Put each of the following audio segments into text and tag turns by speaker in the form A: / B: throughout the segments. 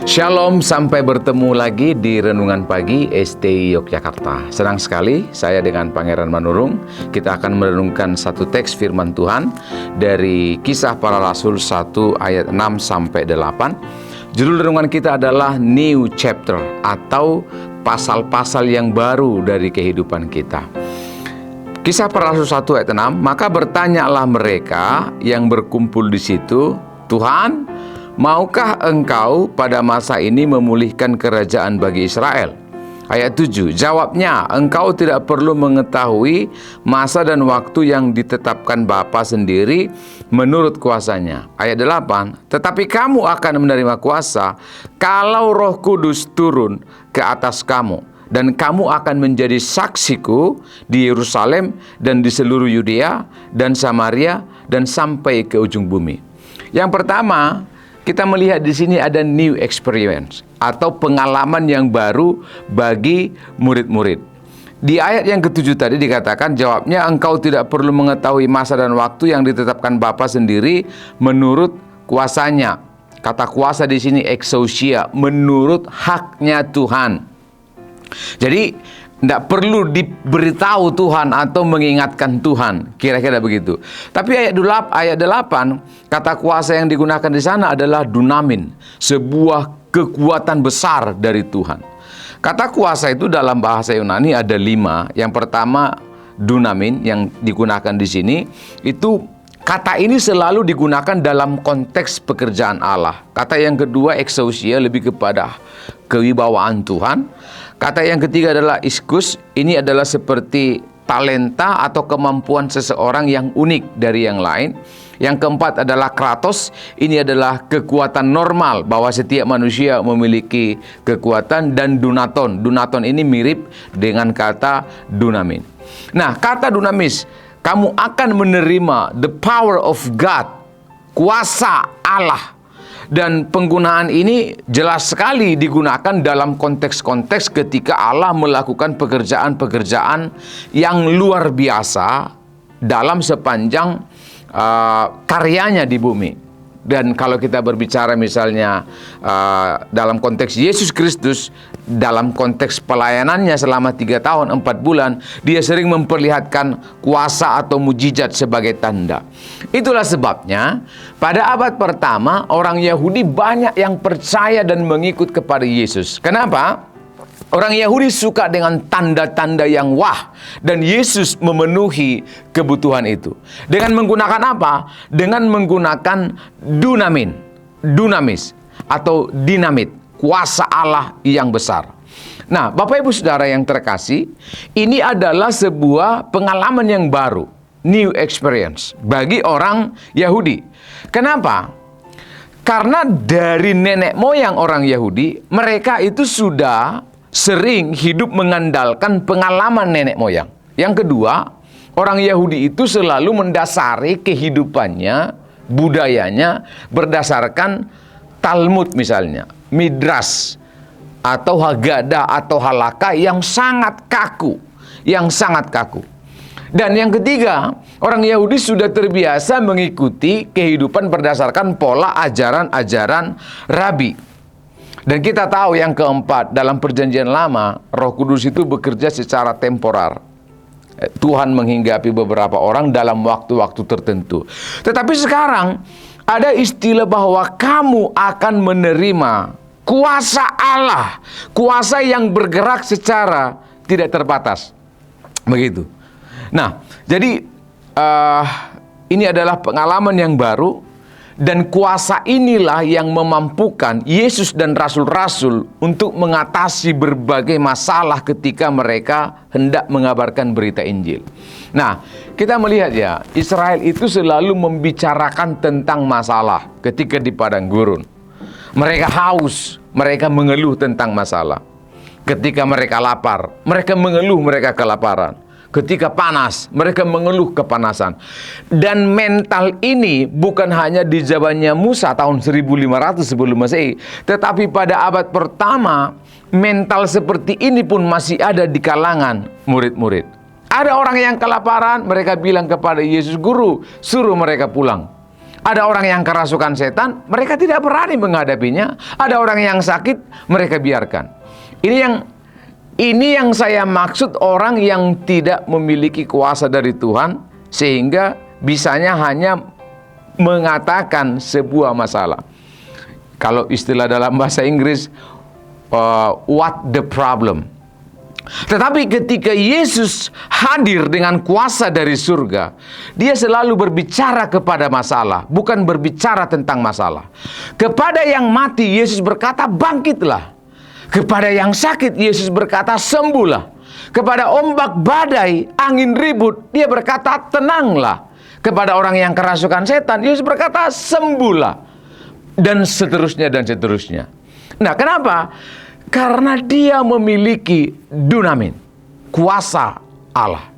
A: Shalom, sampai bertemu lagi di Renungan Pagi STI Yogyakarta. Senang sekali saya dengan Pangeran Manurung. Kita akan merenungkan satu teks firman Tuhan dari Kisah Para Rasul 1 ayat 6 sampai 8. Judul renungan kita adalah New Chapter atau pasal-pasal yang baru dari kehidupan kita. Kisah Para Rasul 1 ayat 6, maka bertanyalah mereka yang berkumpul di situ, Tuhan, maukah engkau pada masa ini memulihkan kerajaan bagi Israel? Ayat 7, jawabnya, engkau tidak perlu mengetahui masa dan waktu yang ditetapkan Bapa sendiri menurut kuasanya. Ayat 8, tetapi kamu akan menerima kuasa kalau Roh Kudus turun ke atas kamu, dan kamu akan menjadi saksiku di Yerusalem dan di seluruh Yudea dan Samaria dan sampai ke ujung bumi. Yang pertama, kita melihat di sini ada new experience atau pengalaman yang baru bagi murid-murid. Di ayat yang ke-7 tadi dikatakan, jawabnya, engkau tidak perlu mengetahui masa dan waktu yang ditetapkan Bapa sendiri menurut kuasanya. Kata kuasa di sini exousia, menurut haknya Tuhan. Jadi tidak perlu diberitahu Tuhan atau mengingatkan Tuhan, kira-kira begitu. Tapi ayat 8, kata kuasa yang digunakan di sana adalah dunamin, sebuah kekuatan besar dari Tuhan. Kata kuasa itu dalam bahasa Yunani ada 5. Yang pertama dunamin yang digunakan di sini, itu kata ini selalu digunakan dalam konteks pekerjaan Allah. Kata yang kedua exousia, lebih kepada kewibawaan Tuhan. Kata yang ketiga adalah iskus, ini adalah seperti talenta atau kemampuan seseorang yang unik dari yang lain. Yang keempat adalah kratos, ini adalah kekuatan normal bahwa setiap manusia memiliki kekuatan. Dan dunaton, dunaton ini mirip dengan kata dunamin. Nah, kata dunamis, kamu akan menerima the power of God, kuasa Allah. Dan penggunaan ini jelas sekali digunakan dalam konteks-konteks ketika Allah melakukan pekerjaan-pekerjaan yang luar biasa dalam sepanjang karyanya di bumi. Dan kalau kita berbicara misalnya dalam konteks Yesus Kristus, dalam konteks pelayanannya selama 3 tahun 4 bulan, dia sering memperlihatkan kuasa atau mujizat sebagai tanda. Itulah sebabnya pada abad pertama orang Yahudi banyak yang percaya dan mengikut kepada Yesus. Kenapa? Orang Yahudi suka dengan tanda-tanda yang wah, dan Yesus memenuhi kebutuhan itu. Dengan menggunakan apa? Dengan menggunakan dunamis atau dinamit, kuasa Allah yang besar. Nah, Bapak Ibu Saudara yang terkasih, ini adalah sebuah pengalaman yang baru, new experience bagi orang Yahudi. Kenapa? Karena dari nenek moyang orang Yahudi, mereka itu sudah sering hidup mengandalkan pengalaman nenek moyang. Yang kedua, orang Yahudi itu selalu mendasari kehidupannya, budayanya berdasarkan Talmud misalnya, Midras atau Haggadah atau Halakha yang sangat kaku, Dan yang ketiga, orang Yahudi sudah terbiasa mengikuti kehidupan berdasarkan pola ajaran-ajaran rabi. Dan kita tahu yang keempat, dalam perjanjian lama, Roh Kudus itu bekerja secara temporer. Tuhan menghinggapi beberapa orang dalam waktu-waktu tertentu. Tetapi sekarang ada istilah bahwa kamu akan menerima kuasa Allah, kuasa yang bergerak secara tidak terbatas. Begitu. Nah, jadi ini adalah pengalaman yang baru. Dan kuasa inilah yang memampukan Yesus dan rasul-rasul untuk mengatasi berbagai masalah ketika mereka hendak mengabarkan berita Injil. Nah, kita melihat ya, Israel itu selalu membicarakan tentang masalah ketika di padang gurun. Mereka haus, mereka mengeluh tentang masalah. Ketika mereka lapar, mereka mengeluh mereka kelaparan. Ketika panas, mereka mengeluh kepanasan. Dan mental ini bukan hanya di zamannya Musa tahun 1500 sebelum Masehi, tetapi pada abad pertama, mental seperti ini pun masih ada di kalangan murid-murid. Ada orang yang kelaparan, mereka bilang kepada Yesus, Guru, suruh mereka pulang. Ada orang yang kerasukan setan, mereka tidak berani menghadapinya. Ada orang yang sakit, mereka biarkan. Ini yang saya maksud, orang yang tidak memiliki kuasa dari Tuhan, sehingga bisanya hanya mengatakan sebuah masalah. Kalau istilah dalam bahasa Inggris, what the problem. Tetapi ketika Yesus hadir dengan kuasa dari surga, dia selalu berbicara kepada masalah, bukan berbicara tentang masalah. Kepada yang mati, Yesus berkata, bangkitlah. Kepada yang sakit, Yesus berkata, sembuhlah. Kepada ombak badai, angin ribut, dia berkata, tenanglah. Kepada orang yang kerasukan setan, Yesus berkata, sembuhlah. Dan seterusnya, dan seterusnya. Nah, kenapa? Karena dia memiliki dunamin, kuasa Allah.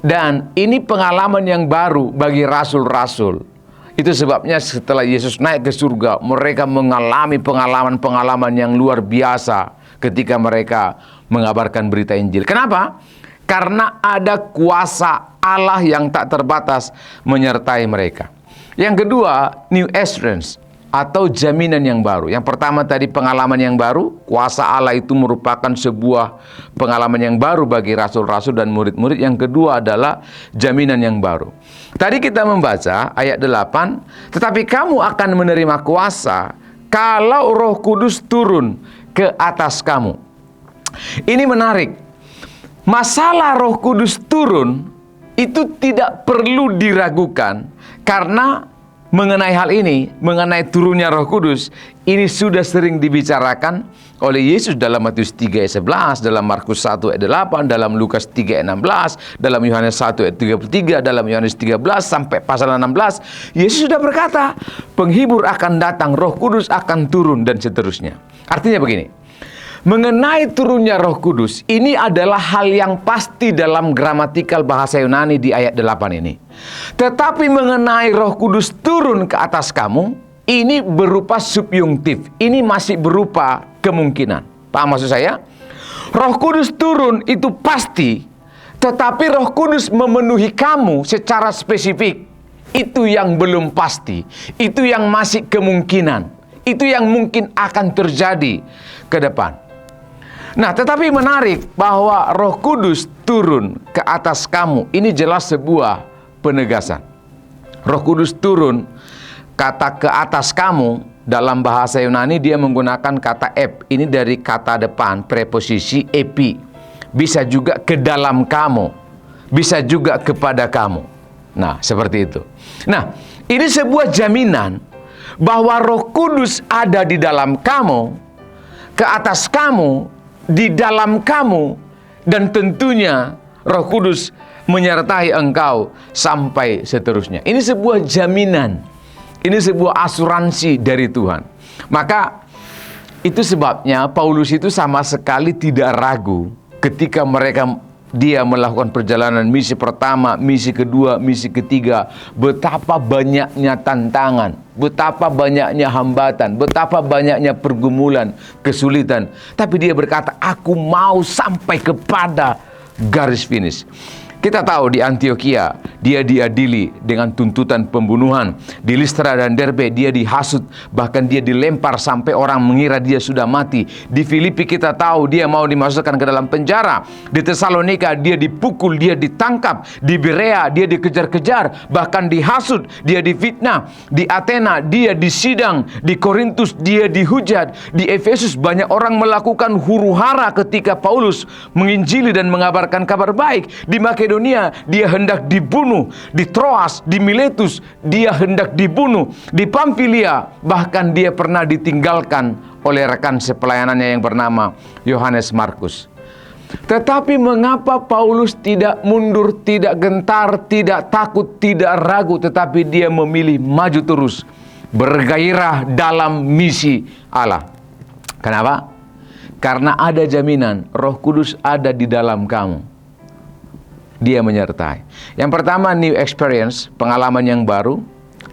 A: Dan ini pengalaman yang baru bagi rasul-rasul. Itu sebabnya setelah Yesus naik ke surga, mereka mengalami pengalaman-pengalaman yang luar biasa ketika mereka mengabarkan berita Injil. Kenapa? Karena ada kuasa Allah yang tak terbatas menyertai mereka. Yang kedua, new assurance, atau jaminan yang baru. Yang pertama tadi pengalaman yang baru, kuasa Allah itu merupakan sebuah pengalaman yang baru bagi rasul-rasul dan murid-murid. Yang kedua adalah jaminan yang baru. Tadi kita membaca ayat 8, tetapi kamu akan menerima kuasa kalau Roh Kudus turun ke atas kamu. Ini menarik. Masalah Roh Kudus turun itu tidak perlu diragukan, karena mengenai hal ini, mengenai turunnya Roh Kudus, ini sudah sering dibicarakan oleh Yesus dalam Matius 3 ayat 11, dalam Markus 1 ayat 8, dalam Lukas 3 ayat 16, dalam Yohanes 1 ayat 33, dalam Yohanes 13 sampai pasal 16. Yesus sudah berkata, penghibur akan datang, Roh Kudus akan turun, dan seterusnya. Artinya begini, mengenai turunnya Roh Kudus, ini adalah hal yang pasti dalam gramatikal bahasa Yunani di ayat 8 ini. Tetapi mengenai Roh Kudus turun ke atas kamu, ini berupa subjungtif. Ini masih berupa kemungkinan. Paham maksud saya? Roh Kudus turun itu pasti, tetapi Roh Kudus memenuhi kamu secara spesifik, itu yang belum pasti. Itu yang masih kemungkinan. Itu yang mungkin akan terjadi ke depan. Nah, tetapi menarik bahwa Roh Kudus turun ke atas kamu. Ini jelas sebuah penegasan. Roh Kudus turun, kata ke atas kamu, dalam bahasa Yunani dia menggunakan kata ep. Ini dari kata depan, preposisi epi. Bisa juga ke dalam kamu, bisa juga kepada kamu. Nah, seperti itu. Nah, ini sebuah jaminan bahwa Roh Kudus ada di dalam kamu, ke atas kamu, di dalam kamu, dan tentunya Roh Kudus menyertai engkau sampai seterusnya. Ini sebuah jaminan, ini sebuah asuransi dari Tuhan. Maka itu sebabnya Paulus itu sama sekali tidak ragu ketika dia melakukan perjalanan misi pertama, misi kedua, misi ketiga. Betapa banyaknya tantangan, betapa banyaknya hambatan, betapa banyaknya pergumulan, kesulitan. Tapi dia berkata, aku mau sampai kepada garis finish. Kita tahu di Antioquia dia diadili dengan tuntutan pembunuhan. Di Listra dan Derbe dia dihasut, bahkan dia dilempar sampai orang mengira dia sudah mati. Di Filipi kita tahu dia mau dimasukkan ke dalam penjara. Di Tesalonika dia dipukul, dia ditangkap. Di Berea dia dikejar-kejar, bahkan dihasut, dia difitnah. Di Athena dia disidang. Di Korintus dia dihujat. Di Efesus banyak orang melakukan huru-hara ketika Paulus menginjili dan mengabarkan kabar baik. Di Makedonia dia hendak dibunuh. Di Troas, di Miletus dia hendak dibunuh. Di Pamfilia bahkan dia pernah ditinggalkan oleh rekan sepelayanannya yang bernama Yohanes Markus. Tetapi mengapa Paulus tidak mundur, tidak gentar, tidak takut, tidak ragu, tetapi dia memilih maju terus, bergairah dalam misi Allah? Kenapa? Karena ada jaminan Roh Kudus ada di dalam kamu. Dia menyertai. Yang pertama, new experience, pengalaman yang baru.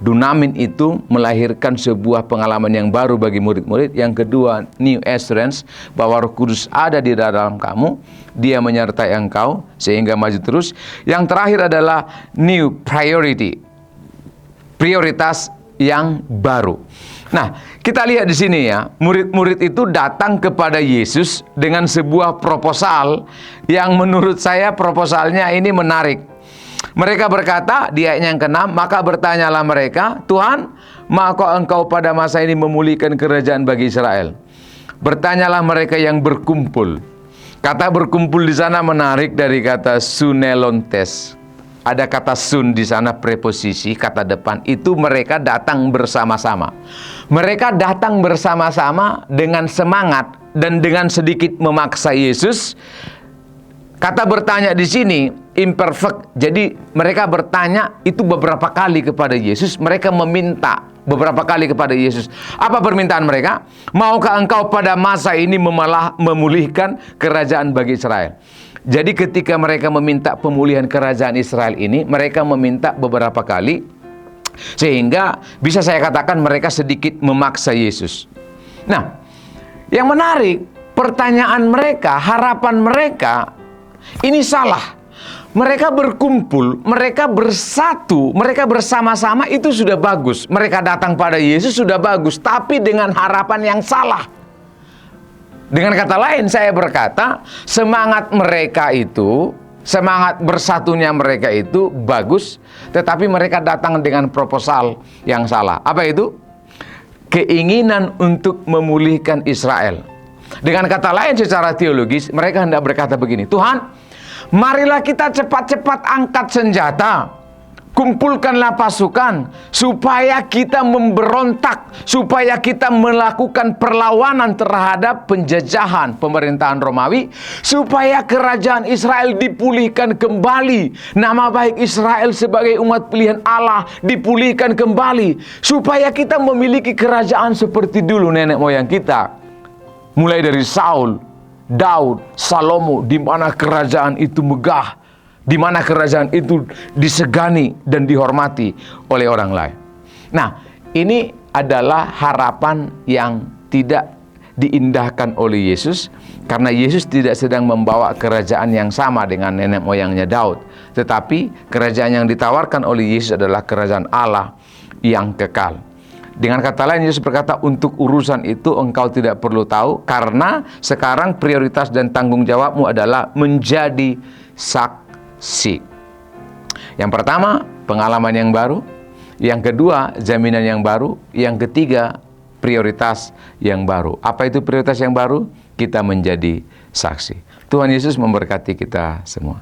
A: Dunamin itu melahirkan sebuah pengalaman yang baru bagi murid-murid. Yang kedua, new assurance, bahwa Roh Kudus ada di dalam kamu. Dia menyertai engkau sehingga maju terus. Yang terakhir adalah new priority, prioritas yang baru. Nah, kita lihat di sini ya, murid-murid itu datang kepada Yesus dengan sebuah proposal yang menurut saya proposalnya ini menarik. Mereka berkata di ayat yang ke-6, maka bertanyalah mereka, Tuhan, maukah engkau pada masa ini memulihkan kerajaan bagi Israel? Bertanyalah mereka yang berkumpul. Kata berkumpul di sana menarik dari kata sunelontes. Ada kata sun di sana preposisi, kata depan, itu mereka datang bersama-sama. Mereka datang bersama-sama dengan semangat dan dengan sedikit memaksa Yesus. Kata bertanya di sini imperfect. Jadi mereka bertanya itu beberapa kali kepada Yesus. Mereka meminta beberapa kali kepada Yesus. Apa permintaan mereka? Maukah engkau pada masa ini memulihkan kerajaan bagi Israel? Jadi ketika mereka meminta pemulihan kerajaan Israel ini, mereka meminta beberapa kali, sehingga bisa saya katakan mereka sedikit memaksa Yesus. Nah, yang menarik, pertanyaan mereka, harapan mereka, ini salah. Mereka berkumpul, mereka bersatu, mereka bersama-sama itu sudah bagus. Mereka datang pada Yesus sudah bagus, tapi dengan harapan yang salah. Dengan kata lain, saya berkata, semangat mereka itu, semangat bersatunya mereka itu bagus, tetapi mereka datang dengan proposal yang salah. Apa itu? Keinginan untuk memulihkan Israel. Dengan kata lain secara teologis, mereka hendak berkata begini, Tuhan, marilah kita cepat-cepat angkat senjata, kumpulkanlah pasukan, supaya kita memberontak, supaya kita melakukan perlawanan terhadap penjajahan pemerintahan Romawi, supaya kerajaan Israel dipulihkan kembali, nama baik Israel sebagai umat pilihan Allah dipulihkan kembali, supaya kita memiliki kerajaan seperti dulu nenek moyang kita, mulai dari Saul, Daud, Salomo, di mana kerajaan itu megah, di mana kerajaan itu disegani dan dihormati oleh orang lain. Nah, ini adalah harapan yang tidak diindahkan oleh Yesus, karena Yesus tidak sedang membawa kerajaan yang sama dengan nenek moyangnya Daud, tetapi kerajaan yang ditawarkan oleh Yesus adalah kerajaan Allah yang kekal. Dengan kata lain, Yesus berkata, untuk urusan itu engkau tidak perlu tahu, karena sekarang prioritas dan tanggung jawabmu adalah menjadi saksi. Yang pertama, pengalaman yang baru. Yang kedua, jaminan yang baru. Yang ketiga, prioritas yang baru. Apa itu prioritas yang baru? Kita menjadi saksi. Tuhan Yesus memberkati kita semua.